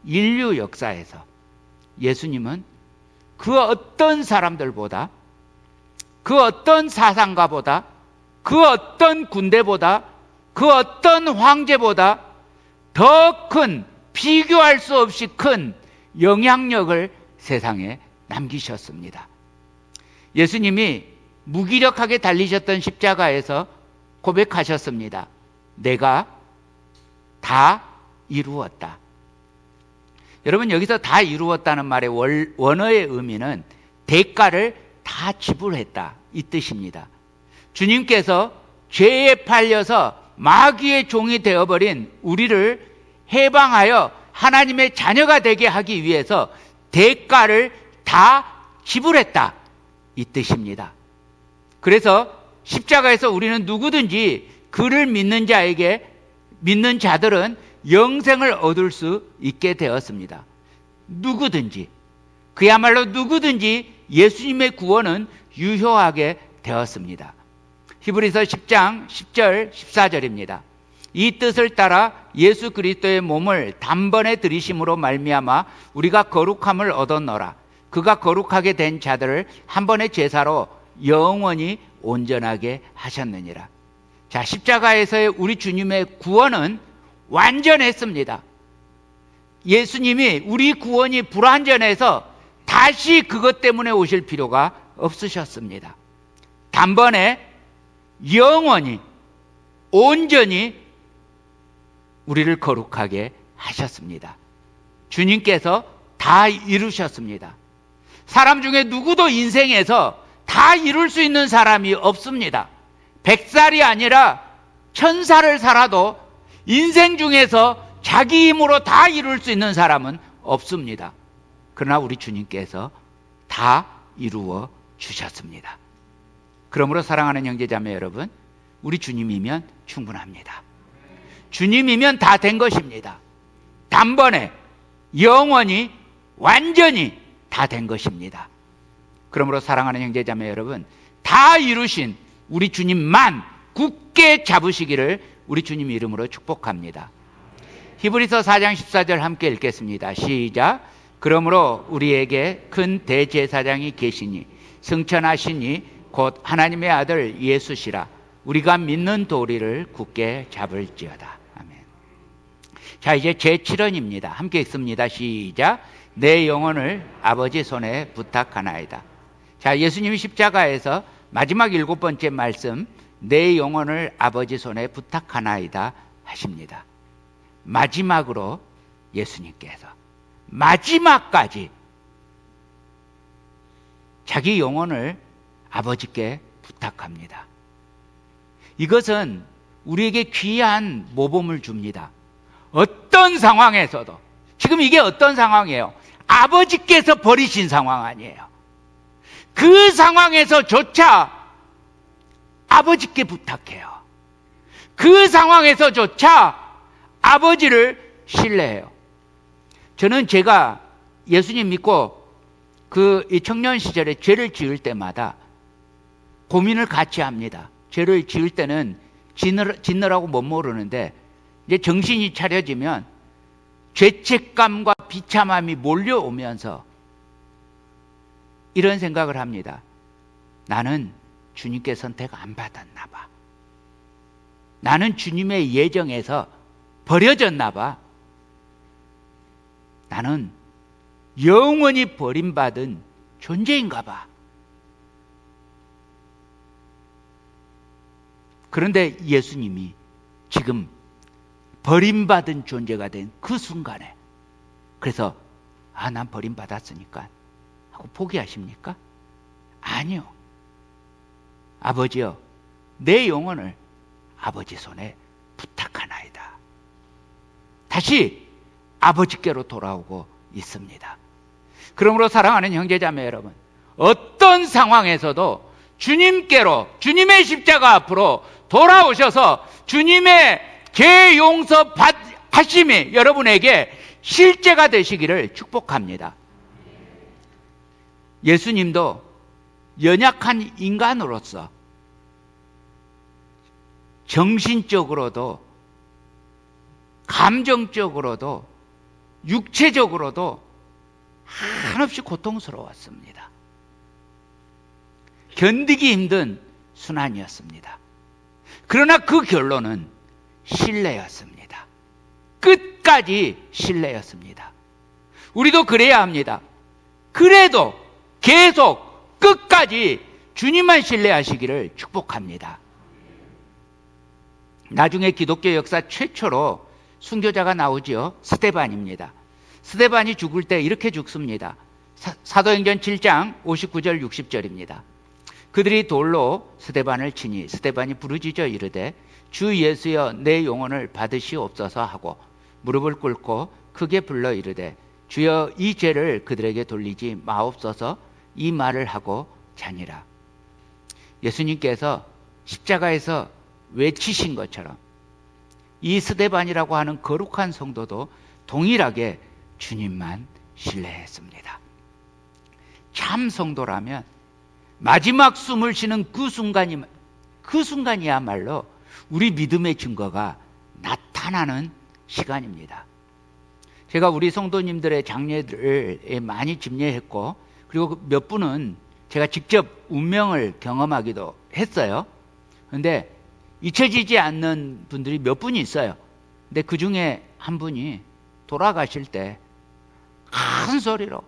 인류 역사에서 예수님은 그 어떤 사람들보다, 그 어떤 사상가보다, 그 어떤 군대보다, 그 어떤 황제보다 더 큰, 비교할 수 없이 큰 영향력을 세상에 남기셨습니다. 예수님이 무기력하게 달리셨던 십자가에서 고백하셨습니다. 내가 다 이루었다. 여러분, 여기서 다 이루었다는 말의 원어의 의미는 대가를 다 지불했다, 이 뜻입니다. 주님께서 죄에 팔려서 마귀의 종이 되어버린 우리를 해방하여 하나님의 자녀가 되게 하기 위해서 대가를 다 지불했다, 이 뜻입니다. 그래서 십자가에서 우리는 누구든지 그를 믿는 자들은 영생을 얻을 수 있게 되었습니다. 누구든지. 그야말로 누구든지 예수님의 구원은 유효하게 되었습니다. 히브리서 10장 10절 14절입니다. 이 뜻을 따라 예수 그리스도의 몸을 단번에 들이심으로 말미암아 우리가 거룩함을 얻었노라. 그가 거룩하게 된 자들을 한 번의 제사로 영원히 온전하게 하셨느니라. 자, 십자가에서의 우리 주님의 구원은 완전했습니다. 예수님이 우리 구원이 불완전해서 다시 그것 때문에 오실 필요가 없으셨습니다. 단번에 영원히 온전히 우리를 거룩하게 하셨습니다. 주님께서 다 이루셨습니다. 사람 중에 누구도 인생에서 다 이룰 수 있는 사람이 없습니다. 100살이 아니라 1000살을 살아도 인생 중에서 자기 힘으로 다 이룰 수 있는 사람은 없습니다. 그러나 우리 주님께서 다 이루어 주셨습니다. 그러므로 사랑하는 형제자매 여러분, 우리 주님이면 충분합니다. 주님이면 다 된 것입니다. 단번에 영원히 완전히 다 된 것입니다. 그러므로 사랑하는 형제자매 여러분, 다 이루신 우리 주님만 굳게 잡으시기를 우리 주님 이름으로 축복합니다. 히브리서 4장 14절 함께 읽겠습니다. 시작. 그러므로 우리에게 큰 대제사장이 계시니 승천하시니 곧 하나님의 아들 예수시라. 우리가 믿는 도리를 굳게 잡을지어다. 아멘. 자, 이제 제7원입니다. 함께 읽습니다. 시작. 내 영혼을 아버지 손에 부탁하나이다. 자, 예수님이 십자가에서 마지막 7번째 말씀, 내 영혼을 아버지 손에 부탁하나이다 하십니다. 마지막으로 예수님께서 마지막까지 자기 영혼을 아버지께 부탁합니다. 이것은 우리에게 귀한 모범을 줍니다. 어떤 상황에서도, 지금 이게 어떤 상황이에요? 아버지께서 버리신 상황 아니에요. 그 상황에서조차 아버지께 부탁해요. 그 상황에서조차 아버지를 신뢰해요. 저는 제가 예수님 믿고 그 청년 시절에 죄를 지을 때마다 고민을 같이 합니다. 죄를 지을 때는 짓느라고 못 모르는데 이제 정신이 차려지면 죄책감과 비참함이 몰려오면서 이런 생각을 합니다. 나는 주님께 선택 안 받았나 봐. 나는 주님의 예정에서 버려졌나 봐. 나는 영원히 버림받은 존재인가 봐. 그런데 예수님이 지금 버림받은 존재가 된 그 순간에, 그래서 난 버림받았으니까 하고 포기하십니까? 아니요. 아버지여, 내 영혼을 아버지 손에 부탁하나이다. 다시 아버지께로 돌아오고 있습니다. 그러므로 사랑하는 형제자매 여러분, 어떤 상황에서도 주님께로, 주님의 십자가 앞으로 돌아오셔서 주님의 죄 용서 하심이 여러분에게 실제가 되시기를 축복합니다. 예수님도 연약한 인간으로서 정신적으로도 감정적으로도 육체적으로도 한없이 고통스러웠습니다. 견디기 힘든 순환이었습니다. 그러나 그 결론은 신뢰였습니다. 끝까지 신뢰였습니다. 우리도 그래야 합니다. 그래도 계속 끝까지 주님만 신뢰하시기를 축복합니다. 나중에 기독교 역사 최초로 순교자가 나오지요. 스데반입니다. 스데반이 죽을 때 이렇게 죽습니다. 사도행전 7장 59절 60절입니다. 그들이 돌로 스데반을 치니 스데반이 부르짖어 이르되 주 예수여 내 영혼을 받으시옵소서 하고 무릎을 꿇고 크게 불러 이르되 주여 이 죄를 그들에게 돌리지 마옵소서 이 말을 하고 자니라. 예수님께서 십자가에서 외치신 것처럼 이 스데반이라고 하는 거룩한 성도도 동일하게 주님만 신뢰했습니다. 참 성도라면 마지막 숨을 쉬는 그 순간이야말로 우리 믿음의 증거가 나타나는 시간입니다. 제가 우리 성도님들의 장례를 많이 집례했고, 그리고 몇 분은 제가 직접 운명을 경험하기도 했어요. 그런데 잊혀지지 않는 분들이 몇 분이 있어요. 근데 그 중에 한 분이 돌아가실 때 큰 소리로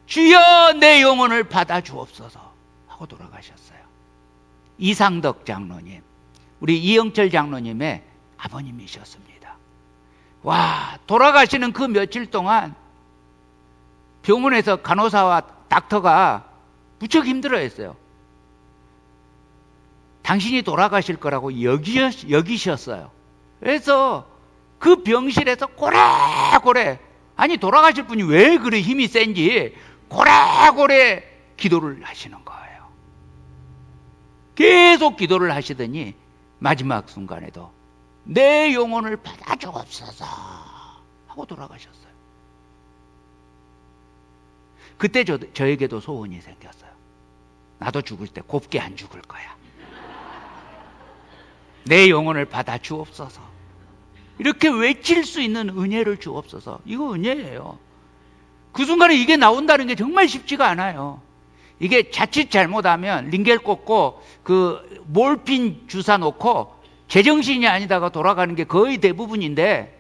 주여 내 영혼을 받아 주옵소서 하고 돌아가셨어요. 이상덕 장로님, 우리 이영철 장로님의 아버님이셨습니다. 와, 돌아가시는 그 며칠 동안 병원에서 간호사와 닥터가 무척 힘들어했어요. 당신이 돌아가실 거라고 여기셨어요. 그래서 그 병실에서 고래고래, 아니 돌아가실 분이 왜 그리 힘이 센지 고래고래 기도를 하시는 거예요. 계속 기도를 하시더니 마지막 순간에도 내 영혼을 받아 주옵소서 하고 돌아가셨어요. 그때 저에게도 소원이 생겼어요. 나도 죽을 때 곱게 안 죽을 거야. 내 영혼을 받아 주옵소서. 이렇게 외칠 수 있는 은혜를 주옵소서. 이거 은혜예요. 그 순간에 이게 나온다는 게 정말 쉽지가 않아요. 이게 자칫 잘못하면 링겔 꽂고 그 몰핀 주사 놓고 제정신이 아니다가 돌아가는 게 거의 대부분인데,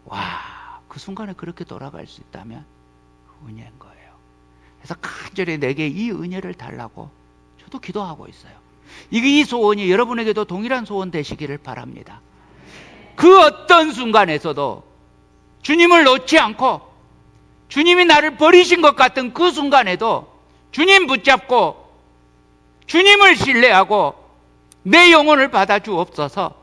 와, 그 순간에 그렇게 돌아갈 수 있다면 은혜인 거예요. 그래서 간절히 내게 이 은혜를 달라고 저도 기도하고 있어요. 이 소원이 여러분에게도 동일한 소원 되시기를 바랍니다. 그 어떤 순간에서도 주님을 놓지 않고 주님이 나를 버리신 것 같은 그 순간에도 주님 붙잡고 주님을 신뢰하고 내 영혼을 받아 주옵소서,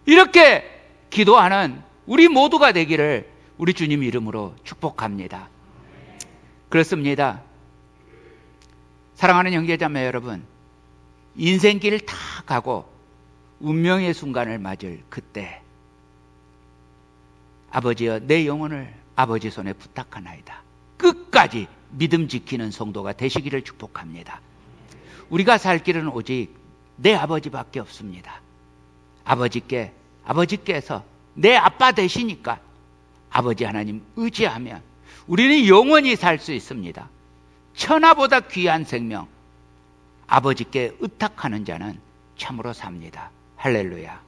이렇게 기도하는 우리 모두가 되기를 우리 주님 이름으로 축복합니다. 그렇습니다. 사랑하는 형제자매 여러분, 인생길 다 가고 운명의 순간을 맞을 그때, 아버지여 내 영혼을 아버지 손에 부탁하나이다. 끝까지 믿음 지키는 성도가 되시기를 축복합니다. 우리가 살 길은 오직 내 아버지밖에 없습니다. 아버지께서 내 아빠 되시니까 아버지 하나님 의지하면 우리는 영원히 살 수 있습니다. 천하보다 귀한 생명, 아버지께 의탁하는 자는 참으로 삽니다. 할렐루야.